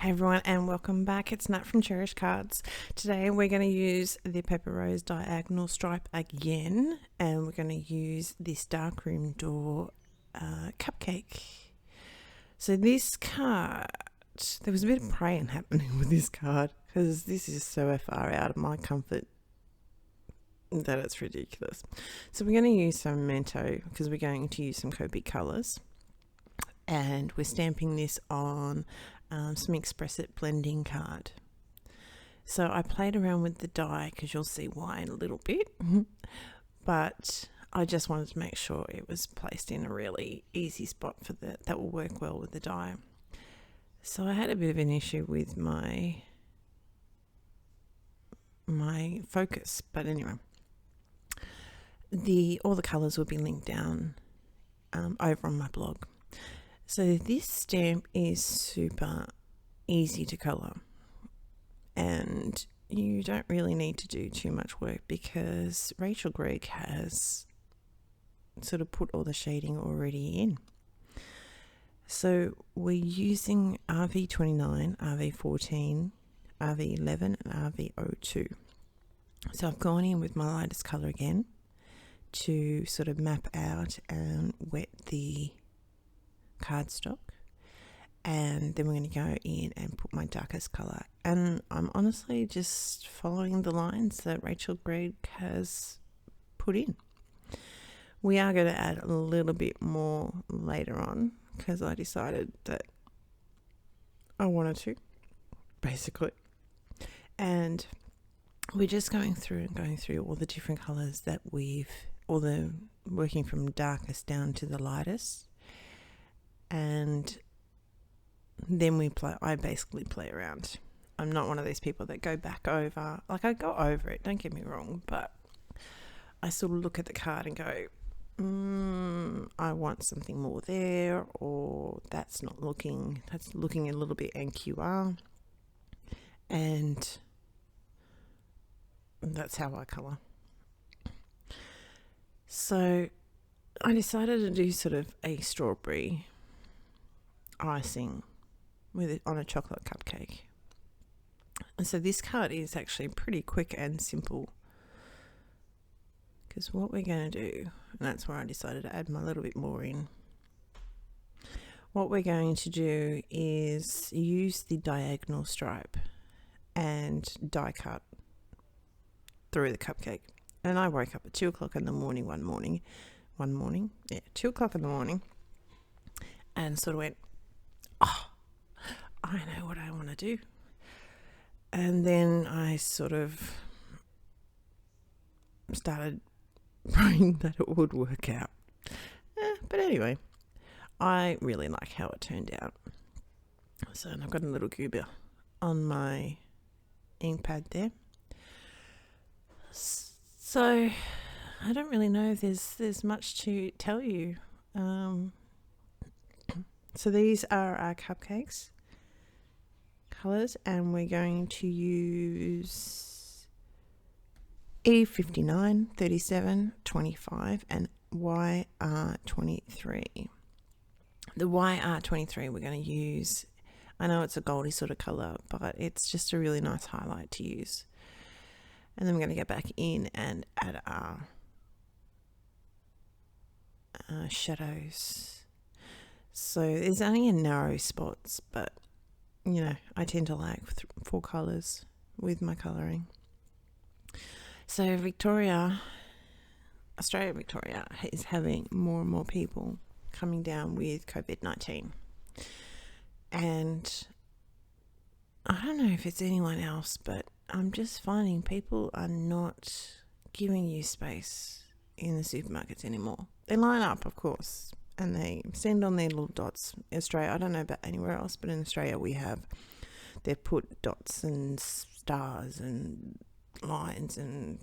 Hey everyone, and welcome back. It's Nat from Cherish Cards. Today we're going to use the Paper Rose diagonal stripe again, and we're going to use this Darkroom Door Cupcake. So this card, there was a bit of praying happening with this card because this is so far out of my comfort that it's ridiculous. So we're going to use some Memento because we're going to use some Copics colours, and we're stamping this on some Express It blending card. So I played around with the die because you'll see why in a little bit, but I just wanted to make sure it was placed in a really easy spot for that will work well with the die. So I had a bit of an issue with my focus, but anyway, all the colours will be linked down over on my blog. So this stamp is super easy to colour, and you don't really need to do too much work because Rachel Gregg has sort of put all the shading already in. So we're using RV29, RV14, RV11 and RV02. So I've gone in with my lightest colour again to sort of map out and wet the cardstock, and then we're going to go in and put my darkest colour, and I'm honestly just following the lines that Rachel Gregg has put in. We are going to add a little bit more later on because I decided that I wanted to, basically, and we're just going through all the different colours that working from darkest down to the lightest. And then I basically play around. I'm not one of these people that go back over. Like, I go over it, don't get me wrong, but I sort of look at the card and go, I want something more there, or that's looking a little bit NQR. And that's how I colour. So I decided to do sort of a strawberry icing with it on a chocolate cupcake. And so this card is actually pretty quick and simple, because what we're going to do, and that's where I decided to add my little bit more in, what we're going to do is use the diagonal stripe and die cut through the cupcake. And I woke up at 2 o'clock in the morning 2 o'clock in the morning, and sort of went, oh, I know what I want to do. And then I sort of started praying that it would work out. But anyway, I really like how it turned out. So I've got a little goober on my ink pad there. So I don't really know if there's much to tell you. So these are our cupcakes colours, and we're going to use E59, 37, 25 and YR23. The YR23 we're going to use, I know it's a goldy sort of colour, but it's just a really nice highlight to use. And then we're going to go back in and add our shadows. So there's only in narrow spots, but I tend to like 4 colours with my colouring. So Australia Victoria is having more and more people coming down with COVID-19, and I don't know if it's anyone else, but I'm just finding people are not giving you space in the supermarkets anymore. They line up, of course, and they send on their little dots. Australia, I don't know about anywhere else, but in Australia they've put dots and stars and lines and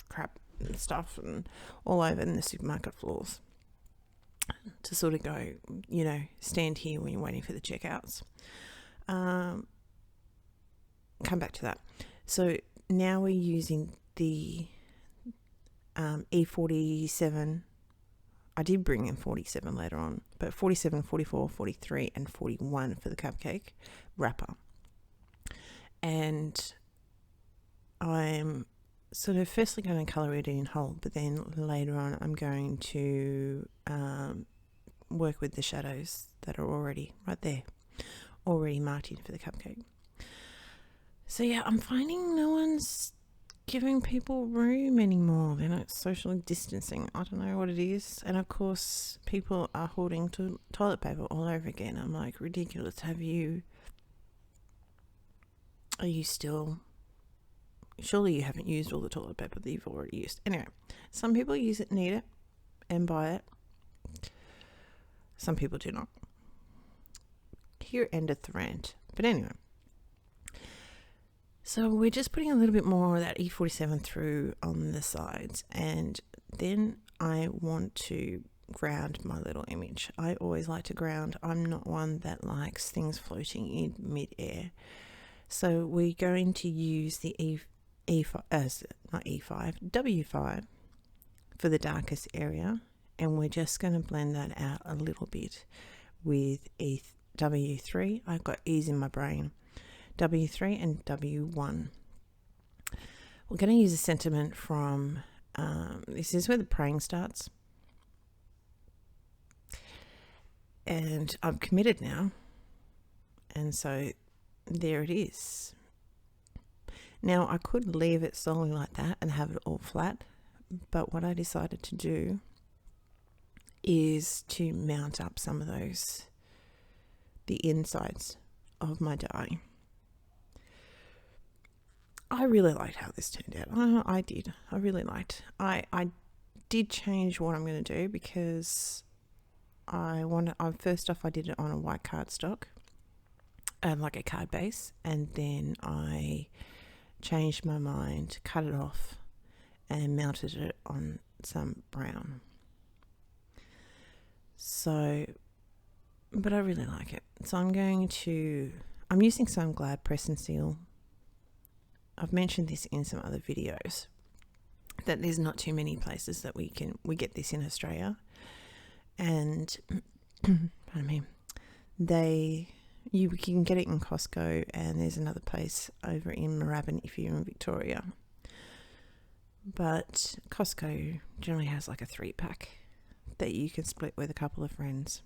crap and stuff and all over in the supermarket floors to sort of go, stand here when you're waiting for the checkouts. Come back to that. So now we're using the E47 I did bring in 47 later on, but 47, 44, 43 and 41 for the cupcake wrapper. And I'm sort of firstly going to colour it in whole, but then later on I'm going to work with the shadows that are already right there, already marked in for the cupcake. So yeah, I'm finding no one's giving people room anymore. They're not socially distancing. I don't know what it is. And of course, people are hoarding toilet paper all over again. I'm like, ridiculous. Are you still... Surely you haven't used all the toilet paper that you've already used. Anyway, some people use it, need it, and buy it. Some people do not. Here endeth the rant. But anyway. So we're just putting a little bit more of that E47 through on the sides. And then I want to ground my little image. I always like to ground. I'm not one that likes things floating in mid-air. So we're going to use the W5 for the darkest area, and we're just going to blend that out a little bit with W3. I've got E's in my brain. W3 and W1. We're going to use a sentiment from this is where the praying starts, and I'm committed now, and so there it is. Now, I could leave it solely like that and have it all flat, but what I decided to do is to mount up some of those, the insides of my die. I really liked how this turned out. I did. I really liked. I did change what I'm going to do because first off, I did it on a white cardstock, like a card base, and then I changed my mind, cut it off, and mounted it on some brown. So, but I really like it. So I'm using some Glad press and seal. I've mentioned this in some other videos, that there's not too many places that we get this in Australia. And, pardon me, you can get it in Costco, and there's another place over in Moorabbin if you're in Victoria. But Costco generally has like a 3-pack that you can split with a couple of friends.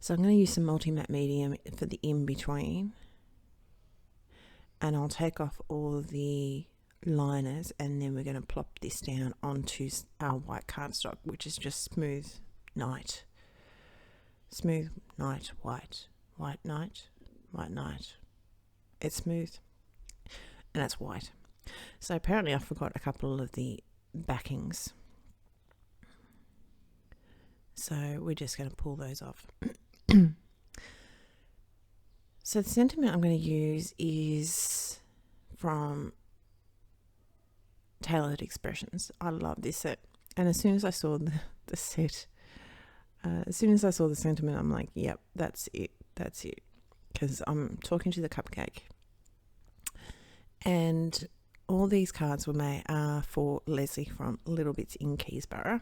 So I'm going to use some multi-matte medium for the in-between. And I'll take off all the liners, and then we're going to plop this down onto our white cardstock, which is just smooth night. Smooth night, white night. It's smooth, and that's white. So apparently I forgot a couple of the backings. So we're just going to pull those off. So the sentiment I'm going to use is from Tailored Expressions. I love this set. And as soon as I saw the set, as soon as I saw the sentiment, I'm like, yep, that's it. Because I'm talking to the cupcake. And all these cards are for Leslie from Little Bits in Keysborough.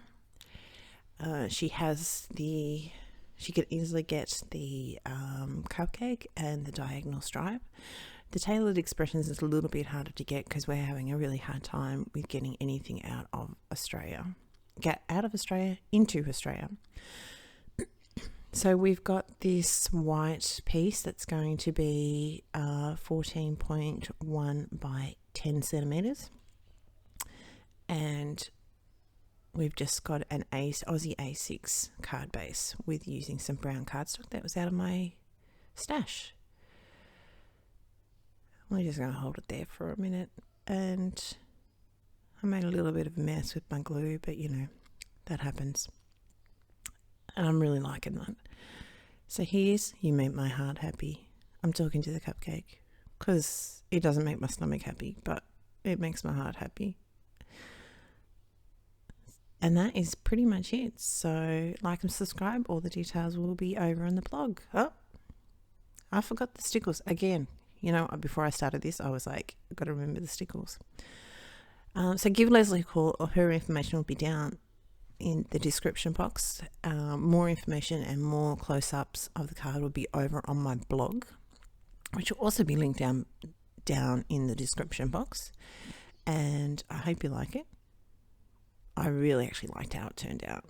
She could easily get the cupcake and the diagonal stripe. The Tailored Expressions is a little bit harder to get because we're having a really hard time with getting anything out of Australia. Get out of Australia into Australia. So we've got this white piece that's going to be 14.1 by 10 centimetres. And we've just got an Aussie A6 card base with using some brown cardstock that was out of my stash. I'm just going to hold it there for a minute, and I made a little bit of a mess with my glue, but that happens. And I'm really liking that. So here's You Make My Heart Happy. I'm talking to the cupcake because it doesn't make my stomach happy, but it makes my heart happy. And that is pretty much it. So like and subscribe. All the details will be over on the blog. Oh, I forgot the stickles again. Before I started this, I was like, I've got to remember the stickles. So give Leslie a call, or her information will be down in the description box. More information and more close-ups of the card will be over on my blog, which will also be linked down in the description box. And I hope you like it. I really actually liked how it turned out.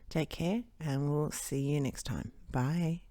Take care, and we'll see you next time. Bye.